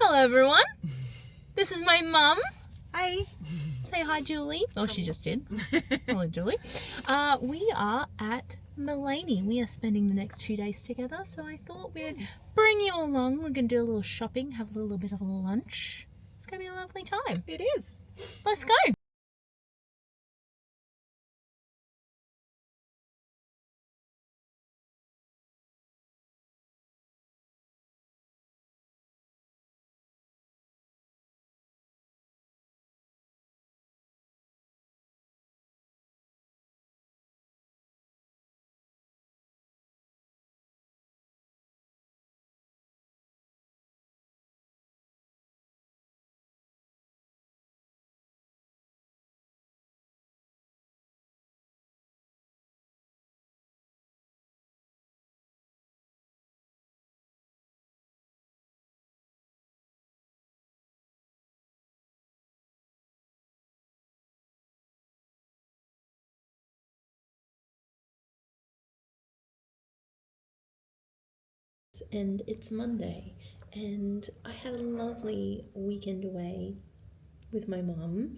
Hello everyone, this is my mum. Hi. Say hi, Julie. Oh, she just did. Hello, Julie. We are at Mullaney. We are spending the next 2 days together, so I thought we'd bring you along. We're going to do a little shopping, have a little bit of a lunch. It's going to be a lovely time. It is. Let's go. And it's Monday, and I had a lovely weekend away with my mum.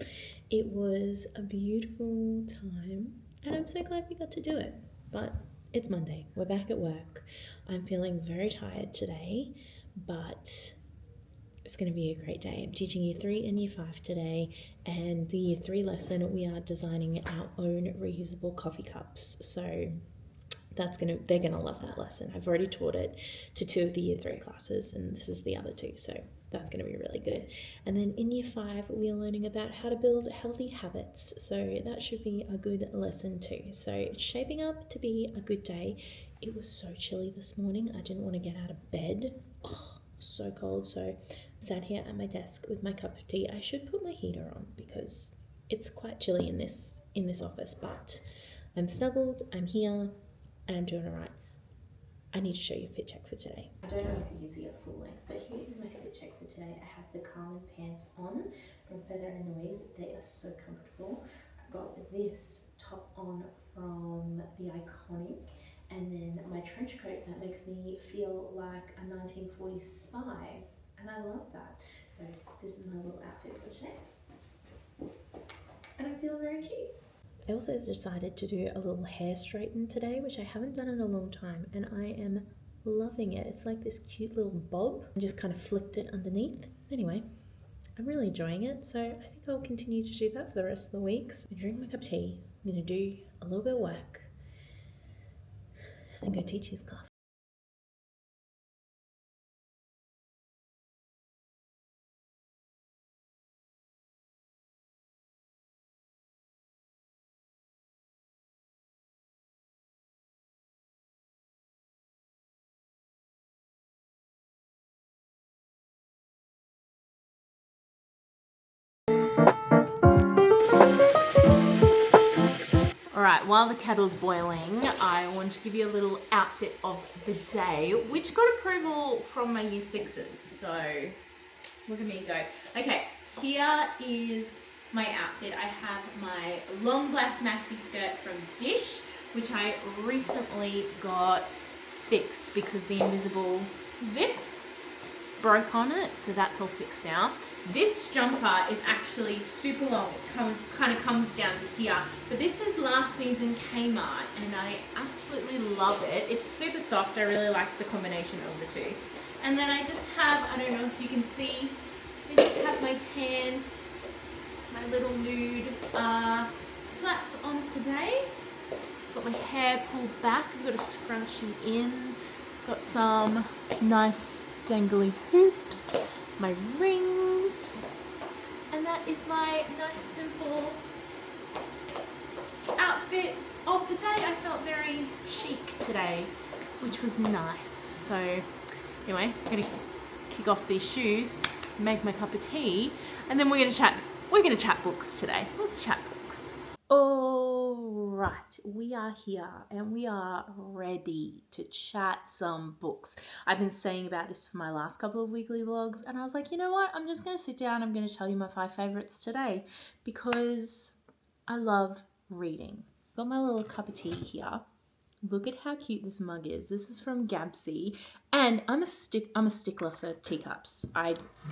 It was a beautiful time, and I'm so glad we got to do it. But it's Monday, we're back at work. I'm feeling very tired today, but it's going to be a great day. I'm teaching year 3 and year 5 today, and the year 3 lesson we are designing our own reusable coffee cups. So they're gonna love that lesson. I've already taught it to 2 of the year 3 classes, and this is the other 2, so that's gonna be really good. And then in year 5 we are learning about how to build healthy habits, so that should be a good lesson too. So it's shaping up to be a good day. It was so chilly this morning, I didn't want to get out of bed. Oh, it was so cold. So I'm sat here at my desk with my cup of tea. I should put my heater on because it's quite chilly in this office, but I'm snuggled, I'm here, and I'm doing all right. I need to show you a fit check for today. I don't know if you can see it full length, but here is my fit check for today. I have the Carmen pants on from Feather and Noise. They are so comfortable. I've got this top on from the Iconic, and then my trench coat that makes me feel like a 1940s spy, and I love that. So this is my little outfit for today, and I'm feeling very cute. I also decided to do a little hair straighten today, which I haven't done in a long time, and I am loving it. It's like this cute little bob. I just kind of flicked it underneath. Anyway, I'm really enjoying it, so I think I'll continue to do that for the rest of the week. So I'm drinking my cup of tea. I'm going to do a little bit of work and go teach his class. Alright, while the kettle's boiling, I want to give you a little outfit of the day, which got approval from my year 6s, so look at me go. Okay, here is my outfit. I have my long black maxi skirt from Dish, which I recently got fixed because the invisible zip broke on it, so that's all fixed now. This jumper is actually super long. It kind of comes down to here, but this is last season Kmart, and I absolutely love it. It's super soft. I really like the combination of the two. And then I just have, I don't know if you can see, I just have my tan, my little nude flats on today. Got my hair pulled back. I've got a scrunchie in. Got some nice dangly hoops, my rings, and that is my nice simple outfit of the day. I felt very chic today, which was nice. So anyway, I'm gonna kick off these shoes, make my cup of tea, and then we're gonna chat books today. Let's chat books. Alright, we are here and we are ready to chat some books. I've been saying about this for my last couple of weekly vlogs, and I was like, you know what, I'm just going to sit down, I'm going to tell you my 5 favourites today because I love reading. Got my little cup of tea here, Look at how cute this mug is. This is from Gabsy, and I'm a stickler for teacups.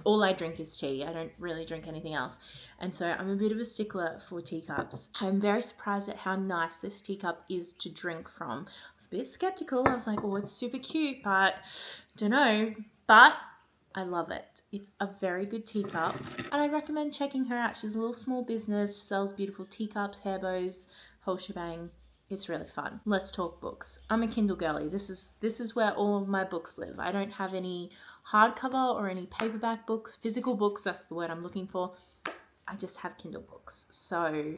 All I drink is tea. I don't really drink anything else, and so I'm a bit of a stickler for teacups. I'm very surprised at how nice this teacup is to drink from. I was a bit skeptical. I was like, oh, it's super cute, but don't know. But I love it. It's a very good teacup, and I recommend checking her out. She's a little small business. She sells beautiful teacups, hair bows, whole shebang. It's really fun. Let's talk books. I'm a Kindle girly. This is where all of my books live. I don't have any hardcover or any paperback books, physical books, that's the word I'm looking for. I just have Kindle books. So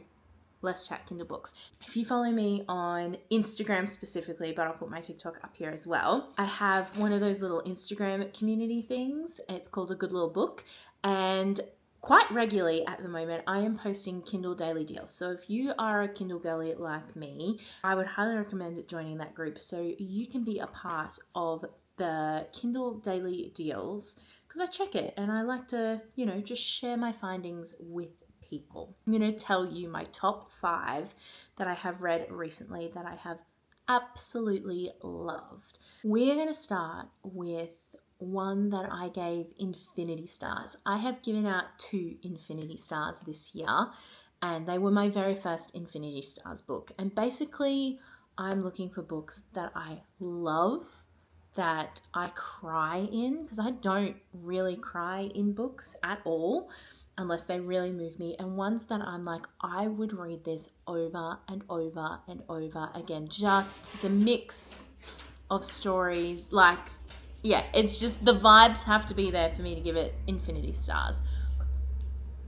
let's chat Kindle books. If you follow me on Instagram specifically, but I'll put my TikTok up here as well, I have one of those little Instagram community things. It's called A Good Little Book, and quite regularly at the moment, I am posting Kindle daily deals. So if you are a Kindle girly like me, I would highly recommend joining that group so you can be a part of the Kindle daily deals, because I check it and I like to, just share my findings with people. I'm going to tell you my top 5 that I have read recently that I have absolutely loved. We're going to start with one that I gave infinity stars. I have given out 2 infinity stars this year, and they were my very first infinity stars book. And basically, I'm looking for books that I love, that I cry in, because I don't really cry in books at all unless they really move me, and ones that I'm like, I would read this over and over and over again. Just the mix of stories, it's just the vibes have to be there for me to give it infinity stars.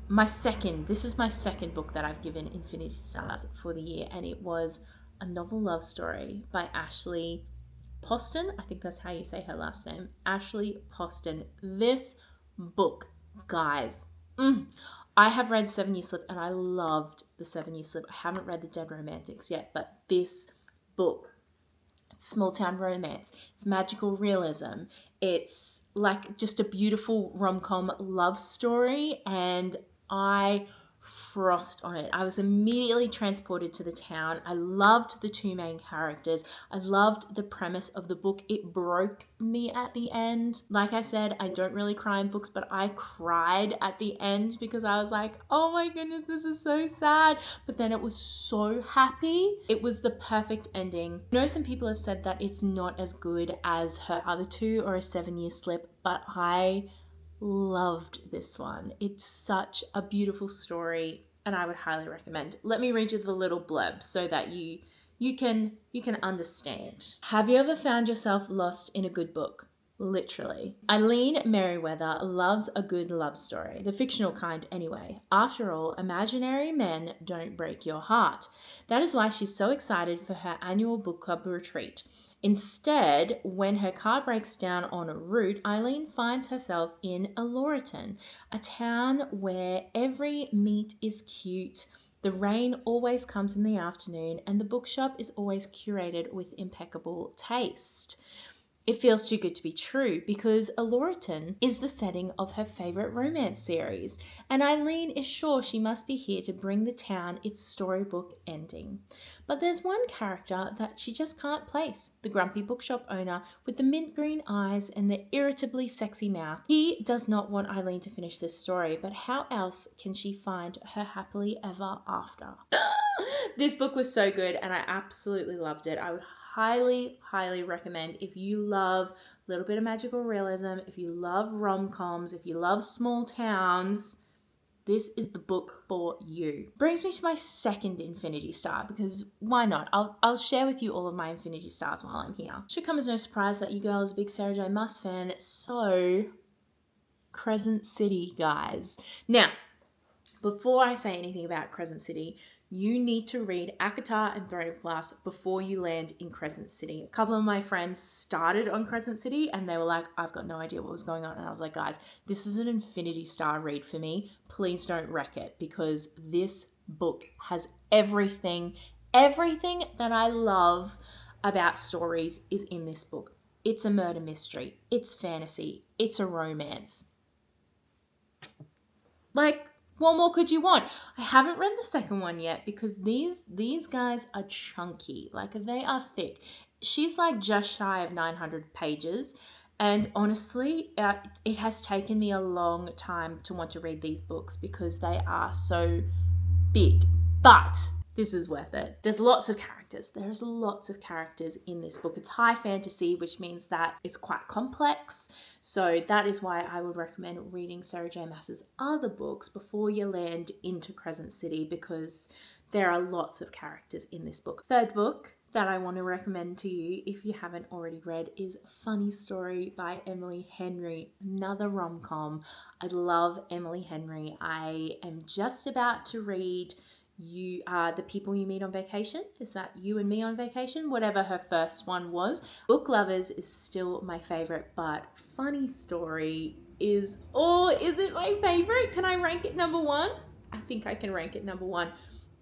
This is my second book that I've given infinity stars for the year, and it was a novel love story by Ashley Poston. I think that's how you say her last name. Ashley Poston. This book, guys, I have read 7 Year Slip, and I loved the 7 Year Slip. I haven't read The Dead Romantics yet, but this book, small town romance, it's magical realism, it's like just a beautiful rom-com love story, and I frothed on it. I was immediately transported to the town. I loved the 2 main characters. I loved the premise of the book. It broke me at the end. Like I said, I don't really cry in books, but I cried at the end because I was like, oh my goodness, this is so sad. But then it was so happy. It was the perfect ending. I know some people have said that it's not as good as her other 2 or A 7 Year Slip, but I loved this one. It's such a beautiful story, and I would highly recommend. Let me read you the little blurb so that you can understand. Have you ever found yourself lost in a good book? Literally. Eileen Merriweather loves a good love story, the fictional kind anyway. After all, imaginary men don't break your heart. That is why she's so excited for her annual book club retreat. Instead, when her car breaks down en route, Eileen finds herself in Aloriton, a town where every meet is cute, the rain always comes in the afternoon, and the bookshop is always curated with impeccable taste. It feels too good to be true because Aloriton is the setting of her favourite romance series, and Eileen is sure she must be here to bring the town its storybook ending. But there's one character that she just can't place, the grumpy bookshop owner with the mint green eyes and the irritably sexy mouth. He does not want Eileen to finish this story, but how else can she find her happily ever after? This book was so good and I absolutely loved it. I would highly recommend, if you love a little bit of magical realism, if you love rom-coms, if you love small towns, this is the book for you. Brings me to my second infinity star, because why not? I'll share with you all of my infinity stars while I'm here. Should come as no surprise that you girl is a big Sarah J Maas fan, so Crescent City, guys. Now, before I say anything about Crescent City, you need to read ACOTAR and Throne of Glass before you land in Crescent City. A couple of my friends started on Crescent City and they were like, I've got no idea what was going on. And I was like, guys, this is an infinity star read for me. Please don't wreck it, because this book has everything that I love about stories is in this book. It's a murder mystery. It's fantasy. It's a romance. Like, What more could you want? I haven't read the second one yet because these guys are chunky. Like, they are thick. She's like just shy of 900 pages. And honestly, it has taken me a long time to want to read these books because they are so big. But this is worth it. There's lots of characters. There's lots of characters in this book. It's high fantasy, which means that it's quite complex. So that is why I would recommend reading Sarah J. Maas's other books before you land into Crescent City, because there are lots of characters in this book. Third book that I want to recommend to you, if you haven't already read, is Funny Story by Emily Henry. Another rom-com. I love Emily Henry. I am just about to read You Are the People You Meet on Vacation. Is that You and Me on Vacation? Whatever her first one was. Book Lovers is still my favorite, but Funny Story is it my favorite? Can I rank it number one? I think I can rank it number one.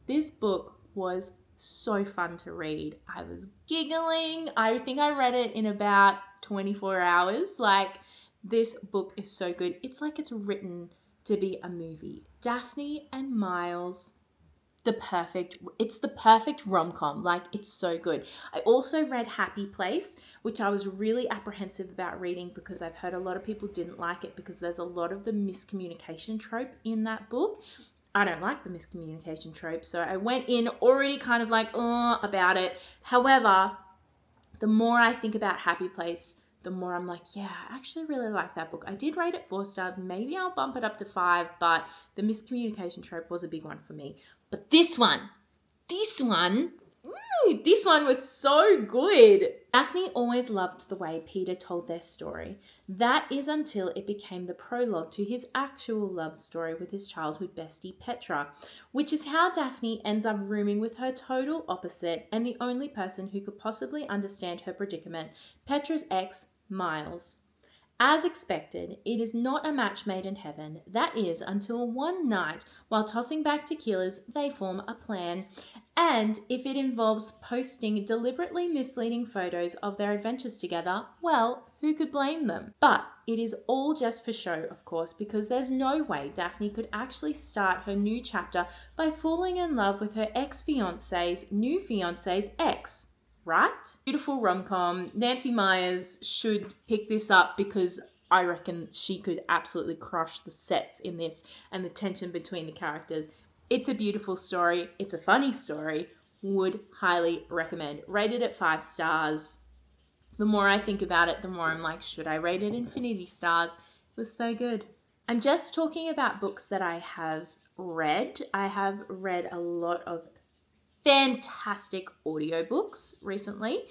This book was so fun to read. I was giggling. I think I read it in about 24 hours. Like, this book is so good. It's like it's written to be a movie. Daphne and Miles, it's the perfect rom-com. Like, it's so good. I also read Happy Place, which I was really apprehensive about reading because I've heard a lot of people didn't like it because there's a lot of the miscommunication trope in that book. I don't like the miscommunication trope, so I went in already kind of like, about it. However, the more I think about Happy Place, the more I'm like, yeah, I actually really like that book. I did rate it 4 stars. Maybe I'll bump it up to 5, but the miscommunication trope was a big one for me. But this one was so good. Daphne always loved the way Peter told their story. That is until it became the prologue to his actual love story with his childhood bestie Petra, which is how Daphne ends up rooming with her total opposite and the only person who could possibly understand her predicament, Petra's ex, Miles. As expected, it is not a match made in heaven. That is until one night, while tossing back tequilas, they form a plan. And if it involves posting deliberately misleading photos of their adventures together, well, who could blame them? But it is all just for show, of course, because there's no way Daphne could actually start her new chapter by falling in love with her ex-fiance's new fiance's ex. Right? Beautiful rom-com. Nancy Meyers should pick this up because I reckon she could absolutely crush the sets in this and the tension between the characters. It's a beautiful story. It's a funny story. Would highly recommend. Rated at 5 stars. The more I think about it, the more I'm like, should I rate it infinity stars? It was so good. I'm just talking about books that I have read. I have read a lot of fantastic audiobooks recently,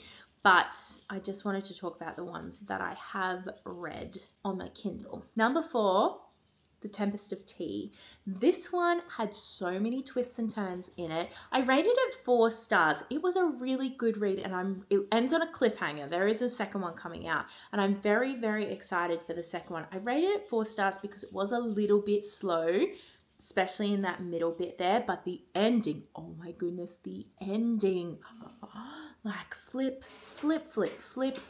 but I just wanted to talk about the ones that I have read on my Kindle. Number 4, The Tempest of Tea. This one had so many twists and turns in it. I rated it 4 stars. It was a really good read, and it ends on a cliffhanger. There is a second one coming out, and I'm very, very excited for the second one. I rated it 4 stars because it was a little bit slow, especially in that middle bit there, but the ending, oh my goodness, the ending, like flip,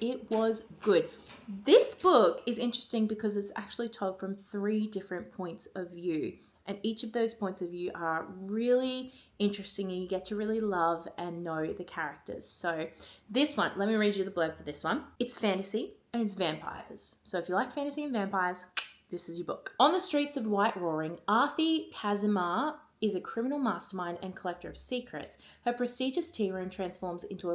it was good. This book is interesting because it's actually told from 3 different points of view, and each of those points of view are really interesting, and you get to really love and know the characters. So this one, let me read you the blurb for this one. It's fantasy and it's vampires. So if you like fantasy and vampires, this is your book. On the streets of White Roaring, Arthi Kazimar is a criminal mastermind and collector of secrets. Her prestigious tea room transforms into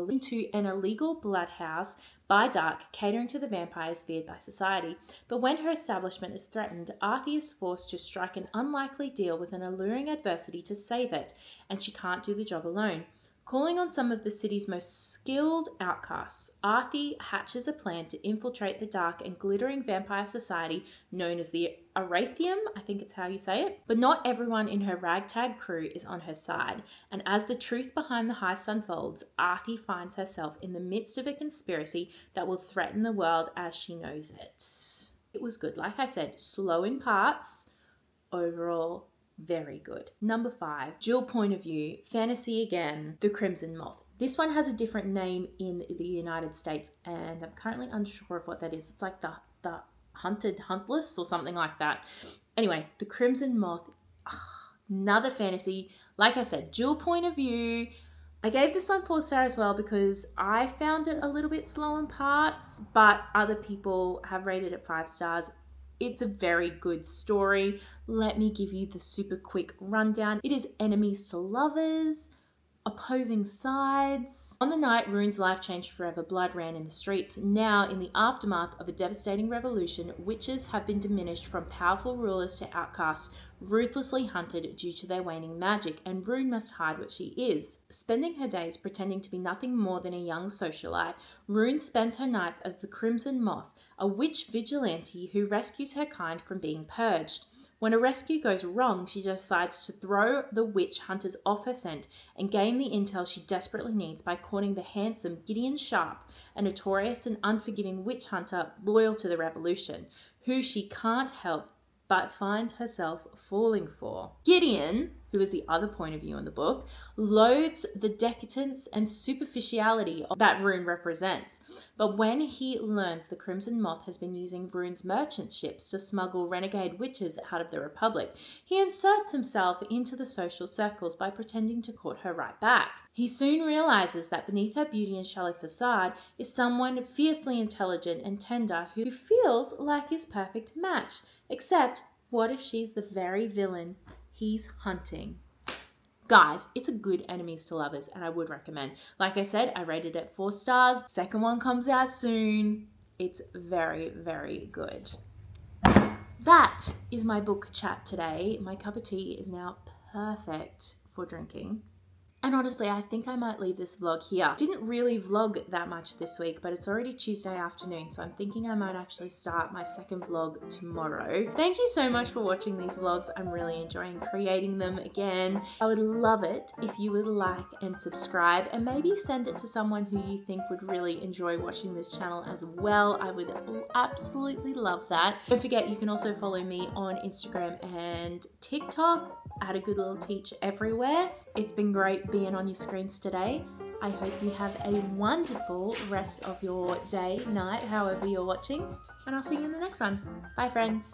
an illegal bloodhouse by dark, catering to the vampires feared by society. But when her establishment is threatened, Arthi is forced to strike an unlikely deal with an alluring adversity to save it, and she can't do the job alone. Calling on some of the city's most skilled outcasts, Arthi hatches a plan to infiltrate the dark and glittering vampire society known as the Arathium, I think it's how you say it. But not everyone in her ragtag crew is on her side, and as the truth behind the heist unfolds, Arthi finds herself in the midst of a conspiracy that will threaten the world as she knows it. It was good. Like I said, slow in parts, overall very good. Number 5, dual point of view, fantasy again, The Crimson Moth. This one has a different name in the United States, and I'm currently unsure of what that is. It's like the Hunted Huntless or something like that. Anyway, The Crimson Moth. Another fantasy, like I said, dual point of view. I gave this one 4 stars as well because I found it a little bit slow in parts, but other people have rated it 5 stars. It's a very good story. Let me give you the super quick rundown. It is enemies to lovers, opposing sides. On the night Rune's life changed forever, blood ran in the streets. Now, in the aftermath of a devastating revolution, witches have been diminished from powerful rulers to outcasts, ruthlessly hunted due to their waning magic, and Rune must hide what she is. Spending her days pretending to be nothing more than a young socialite, Rune spends her nights as the Crimson Moth, a witch vigilante who rescues her kind from being purged. When a rescue goes wrong, she decides to throw the witch hunters off her scent and gain the intel she desperately needs by courting the handsome Gideon Sharp, a notorious and unforgiving witch hunter loyal to the revolution, who she can't help but find herself falling for. Gideon, who is the other point of view in the book, loathes the decadence and superficiality that Rune represents. But when he learns the Crimson Moth has been using Rune's merchant ships to smuggle renegade witches out of the Republic, he inserts himself into the social circles by pretending to court her right back. He soon realizes that beneath her beauty and shallow facade is someone fiercely intelligent and tender who feels like his perfect match. Except, what if she's the very villain he's hunting? Guys, it's a good enemies to lovers and I would recommend. Like I said, I rated it 4 stars. Second one comes out soon. It's very, very good. That is my book chat today. My cup of tea is now perfect for drinking. And honestly, I think I might leave this vlog here. Didn't really vlog that much this week, but it's already Tuesday afternoon, so I'm thinking I might actually start my second vlog tomorrow. Thank you so much for watching these vlogs. I'm really enjoying creating them again. I would love it if you would like and subscribe and maybe send it to someone who you think would really enjoy watching this channel as well. I would absolutely love that. Don't forget, you can also follow me on Instagram and TikTok at agoodlittleteach everywhere. It's been great being on your screens today. I hope you have a wonderful rest of your day, night, however you're watching, and I'll see you in the next one. Bye, friends.